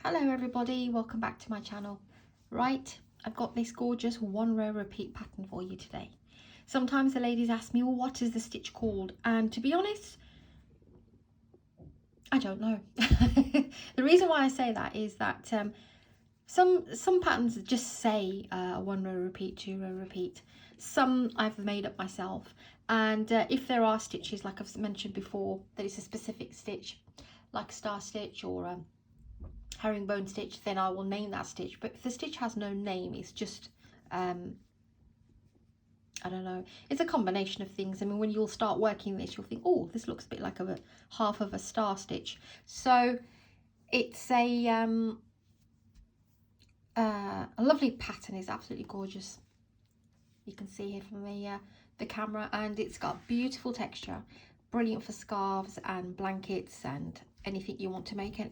Hello everybody, welcome back to my channel. Right, I've got this gorgeous one row repeat pattern for you today. Sometimes the ladies ask me, well, what is the stitch called? And to be honest, I don't know. The reason why I say that is that some patterns just say one row repeat, two row repeat. Some I've made up myself, and if there are stitches, like I've mentioned before, that it's a specific stitch, like star stitch or herringbone stitch, then I will name that stitch. But if the stitch has no name, it's just I don't know, it's a combination of things. I mean, when you'll start working this, you'll think, oh, this looks a bit like a half of a star stitch. So it's a lovely pattern. Is absolutely gorgeous. You can see here from the camera, and it's got beautiful texture, brilliant for scarves and blankets and anything you want to make. And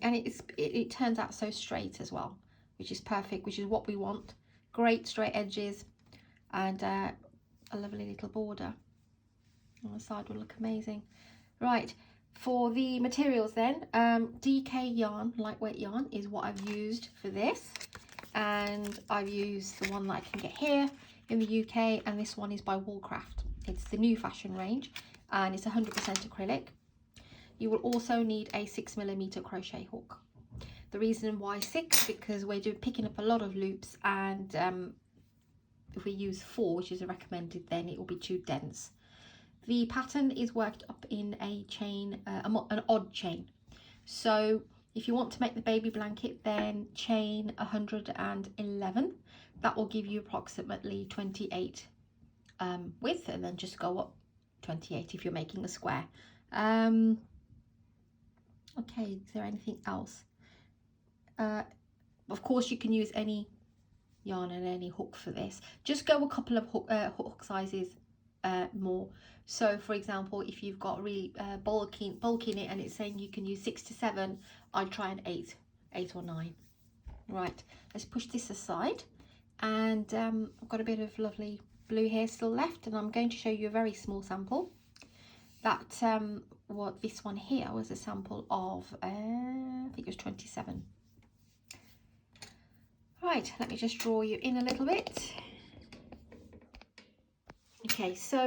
it turns out so straight as well, which is perfect, which is what we want. Great straight edges and a lovely little border on the side will look amazing. Right, for the materials then, DK yarn, lightweight yarn, is what I've used for this, and I've used the one that I can get here in the UK, and this one is by Woolcraft. It's the new fashion range, and it's 100% acrylic. You will also need a 6mm crochet hook. The reason why 6, because we're picking up a lot of loops, and if we use 4, which is a recommended, then it will be too dense. The pattern is worked up in a chain, an odd chain. So if you want to make the baby blanket, then chain 111. That will give you approximately 28 width, and then just go up 28 if you're making a square. Okay, is there anything else? Of course, you can use any yarn and any hook for this. Just go a couple of hook sizes more. So for example, if you've got really bulk in it and it's saying you can use 6 to 7, I'd try an 8 or 9. Right, let's push this aside, and I've got a bit of lovely blue here still left, and I'm going to show you a very small sample. That what this one here was a sample of I think it was 27. Right, let me just draw you in a little bit. Okay, so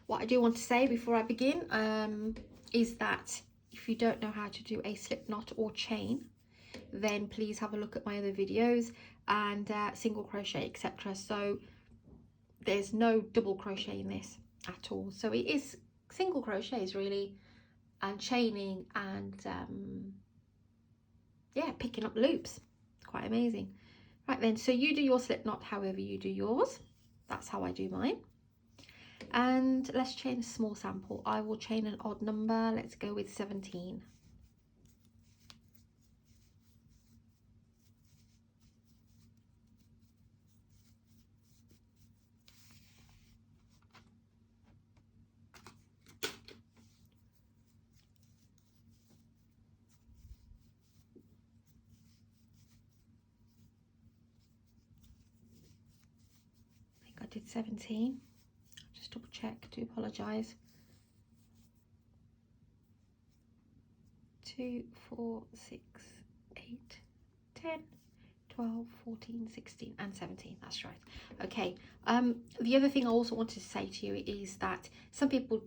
what I do want to say before I begin is that if you don't know how to do a slip knot or chain, then please have a look at my other videos and single crochet, etc. So there's no double crochet in this at all. So it is single crochets really, and chaining, and yeah, picking up loops. It's quite amazing. Right then, so you do your slip knot however you do yours. That's how I do mine. And let's chain a small sample. I will chain an odd number. Let's go with 17. I think I did 17. Just double check, do apologise. 2, 4, 6, 8, 10, 12, 14, 16 and 17. That's right. Okay, the other thing I also wanted to say to you is that some people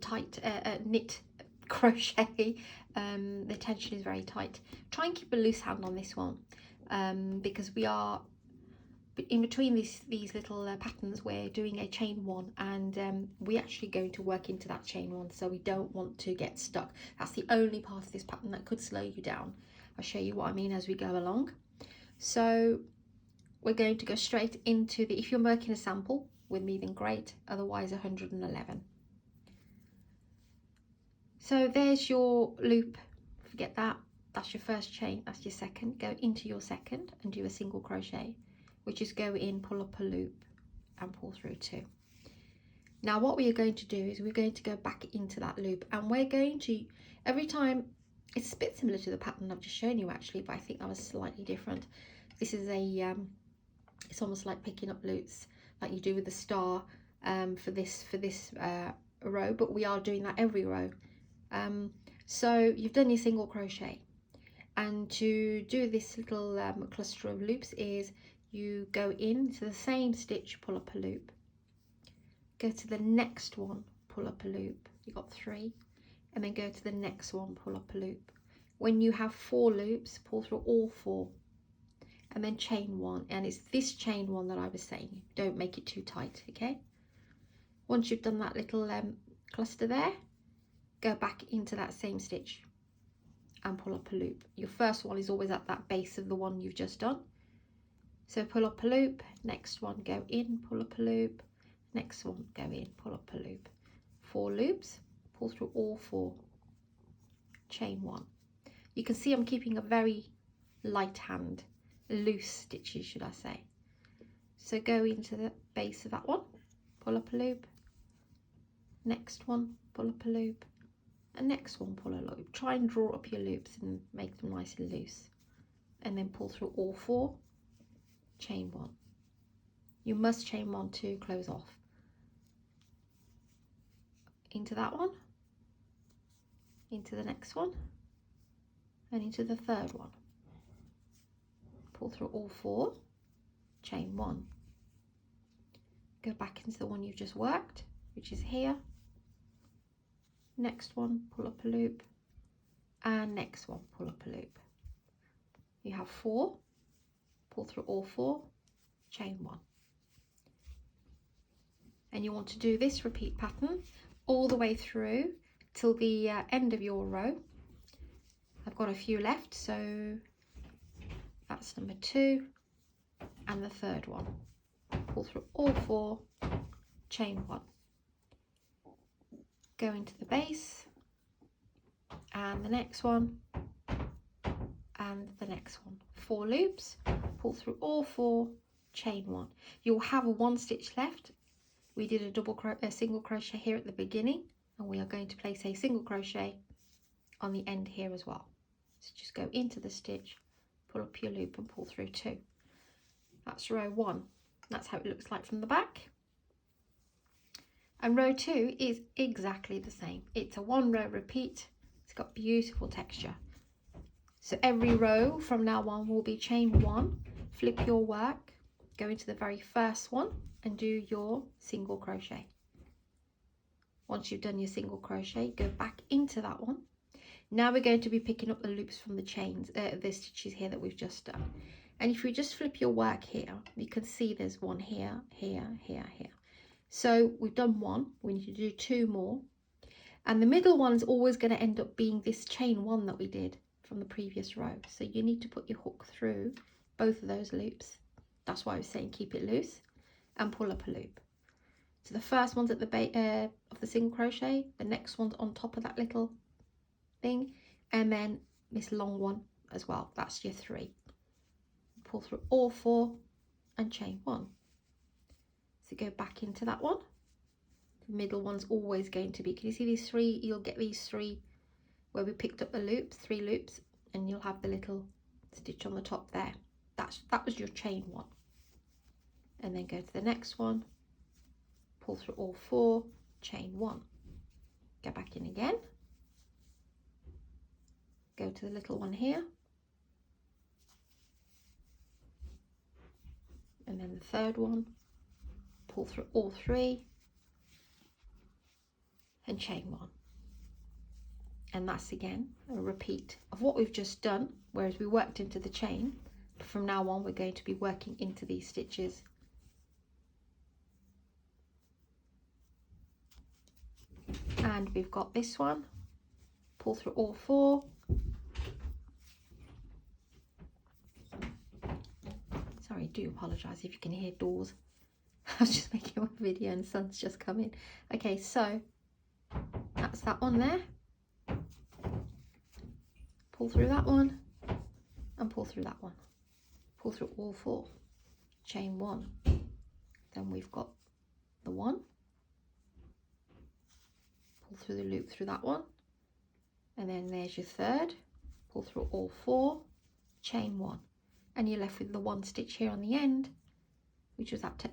knit crochet, the tension is very tight. Try and keep a loose hand on this one, because we are in between these little patterns. We're doing a chain 1, and we're actually going to work into that chain 1, so we don't want to get stuck. That's the only part of this pattern that could slow you down. I'll show you what I mean as we go along. So we're going to go straight into the, if you're working a sample with me, then great, otherwise 111. So there's your loop, forget that, that's your first chain, that's your second. Go into your second and do a single crochet, which is go in, pull up a loop and pull through 2. Now what we are going to do is we're going to go back into that loop, and we're going to, every time, it's a bit similar to the pattern I've just shown you actually, but I think that was slightly different. This is a it's almost like picking up loops like you do with the star for this row, but we are doing that every row. So you've done your single crochet. And to do this little cluster of loops is you go into the same stitch, pull up a loop, go to the next one, pull up a loop, you got 3, and then go to the next one, pull up a loop. When you have 4 loops, pull through all 4 and then chain 1, and it's this chain 1 that I was saying, don't make it too tight, okay? Once you've done that little cluster there, go back into that same stitch and pull up a loop. Your first one is always at that base of the one you've just done. So pull up a loop, next one, go in, pull up a loop, next one, go in, pull up a loop. 4 loops, pull through all 4, chain 1. You can see I'm keeping a very light hand, loose stitches should I say. So go into the base of that one, pull up a loop, next one, pull up a loop, and next one, pull a loop. Try and draw up your loops and make them nice and loose, and then pull through all 4, chain 1. You must chain 1 to close off. Into that one, into the next one, and into the third one. Pull through all 4, chain 1. Go back into the one you've just worked, which is here. Next one, pull up a loop, and next one, pull up a loop. You have 4, pull through all 4, chain 1. And you want to do this repeat pattern all the way through till the end of your row. I've got a few left, so that's number 2 and the third one. Pull through all 4, chain 1. Go into the base and the next one and the next one. 4 loops, pull through all 4, chain 1. You'll have 1 stitch left. We did a single crochet here at the beginning, and we are going to place a single crochet on the end here as well. So just go into the stitch, pull up your loop and pull through 2. That's row 1. That's how it looks like from the back. And row 2 is exactly the same. It's a 1 row repeat. It's got beautiful texture. So every row from now on will be chain 1, flip your work, go into the very first one and do your single crochet. Once you've done your single crochet, go back into that one. Now we're going to be picking up the loops from the chains, the stitches here that we've just done. And if you just flip your work here, you can see there's 1 here, here, here, here. So we've done 1, we need to do 2 more. And the middle one is always going to end up being this chain 1 that we did from the previous row. So you need to put your hook through both of those loops. That's why I was saying keep it loose, and pull up a loop. So the first one's at the base of the single crochet, the next one's on top of that little thing, and then this long one as well. That's your 3. Pull through all 4 and chain 1. So go back into that one. The middle one's always going to be, can you see these 3? You'll get these 3 where we picked up the loops, 3 loops, and you'll have the little stitch on the top there. That was your chain 1. And then go to the next one, pull through all 4, chain 1. Go back in again. Go to the little one here. And then the third one, pull through all 3 and chain 1. And that's again a repeat of what we've just done, whereas we worked into the chain. From now on we're going to be working into these stitches. And we've got this one, pull through all 4, sorry, I do apologise if you can hear doors. I was just making a video and the sun's just come in. Okay, so that's that one there. Pull through that one and pull through that one. Pull through all 4, chain 1. Then we've got the 1. Pull through the loop through that one. And then there's your third. Pull through all 4, chain 1. And you're left with the 1 stitch here on the end, which was that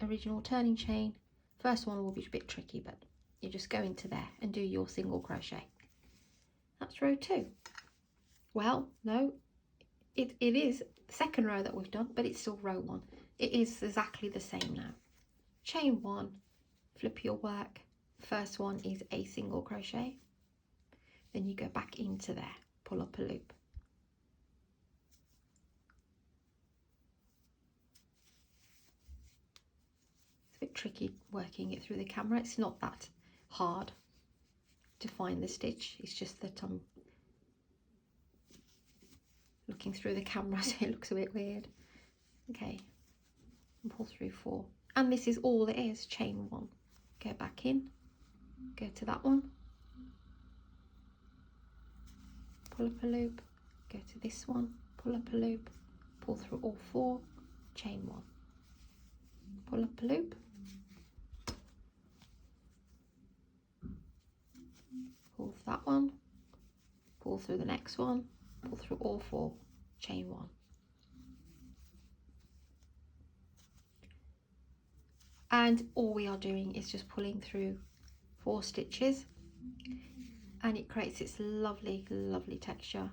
original turning chain. First one will be a bit tricky, but you just go into there and do your single crochet. That's row 2. Well, no, it is the second row that we've done, but it's still row 1. It is exactly the same now. Chain 1, flip your work. First one is a single crochet. Then you go back into there, pull up a loop. It's a bit tricky working it through the camera. It's not that hard to find the stitch. It's just that I'm looking through the camera, so it looks a bit weird. Okay, and pull through 4. And this is all it is, chain 1. Go back in, go to that one, pull up a loop, go to this one, pull up a loop, pull through all 4, chain 1, pull up a loop, pull that one, pull through the next one, pull through all 4, chain 1. And all we are doing is just pulling through 4 stitches, and it creates this lovely, lovely texture.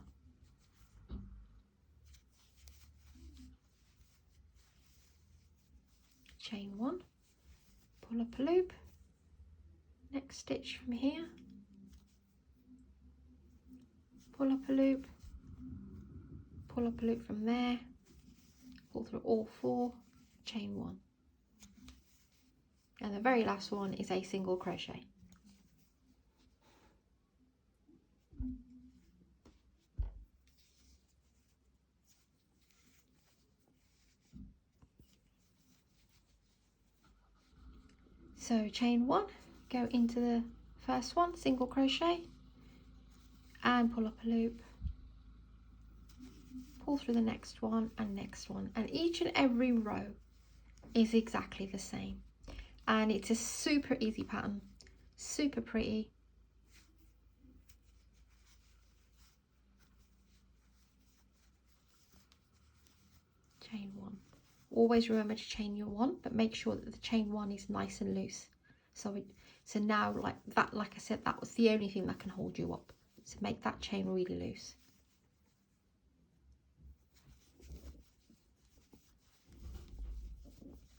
Chain 1, pull up a loop, next stitch from here, pull up a loop, pull up a loop from there, pull through all 4, chain 1. And the very last one is a single crochet. So chain 1, go into the first one, single crochet, and pull up a loop, pull through the next one, and each and every row is exactly the same. And it's a super easy pattern, super pretty. Chain 1. Always remember to chain your 1, but make sure that the chain 1 is nice and loose. So now, like that, like I said, that was the only thing that can hold you up. So make that chain really loose.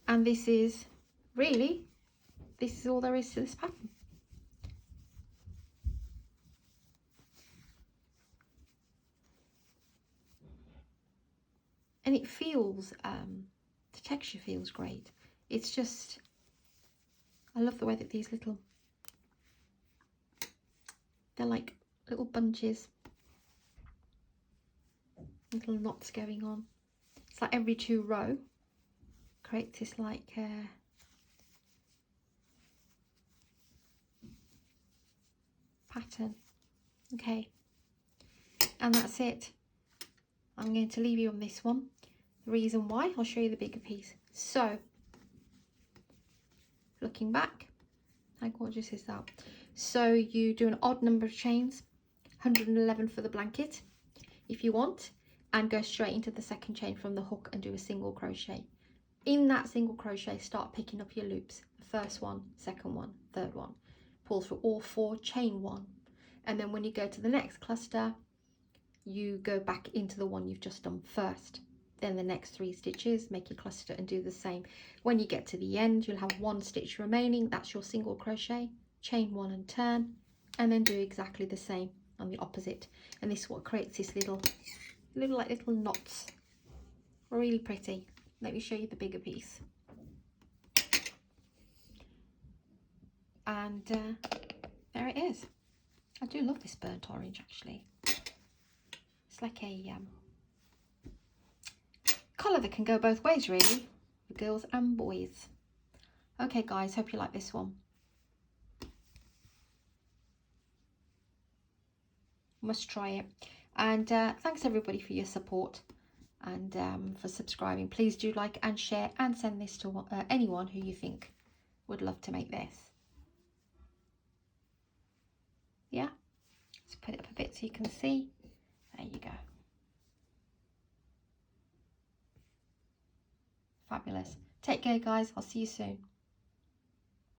And this is all there is to this pattern. And it feels, the texture feels great. It's just, I love the way that these they're like little bunches, little knots going on. It's like every 2 row creates this like pattern. Okay, and that's it. I'm going to leave you on this one. The reason why, I'll show you the bigger piece. So looking back, how gorgeous is that? So you do an odd number of chains, 111 for the blanket if you want, and go straight into the second chain from the hook and do a single crochet. In that single crochet, start picking up your loops. The first one, second one, third one. Pull through all 4, chain 1. And then when you go to the next cluster, you go back into the one you've just done first. Then the next 3 stitches, make your cluster and do the same. When you get to the end, you'll have 1 stitch remaining. That's your single crochet, chain 1 and turn, and then do exactly the same on the opposite. And this is what creates this little knots. Really pretty. Let me show you the bigger piece. And there it is. I do love this burnt orange actually. It's like a colour that can go both ways really, for girls and boys. Okay guys, hope you like this one. Must try it. And thanks everybody for your support and for subscribing. Please do like and share and send this to anyone who you think would love to make this. Yeah, let's put it up a bit so you can see. There you go. Fabulous. Take care guys, I'll see you soon.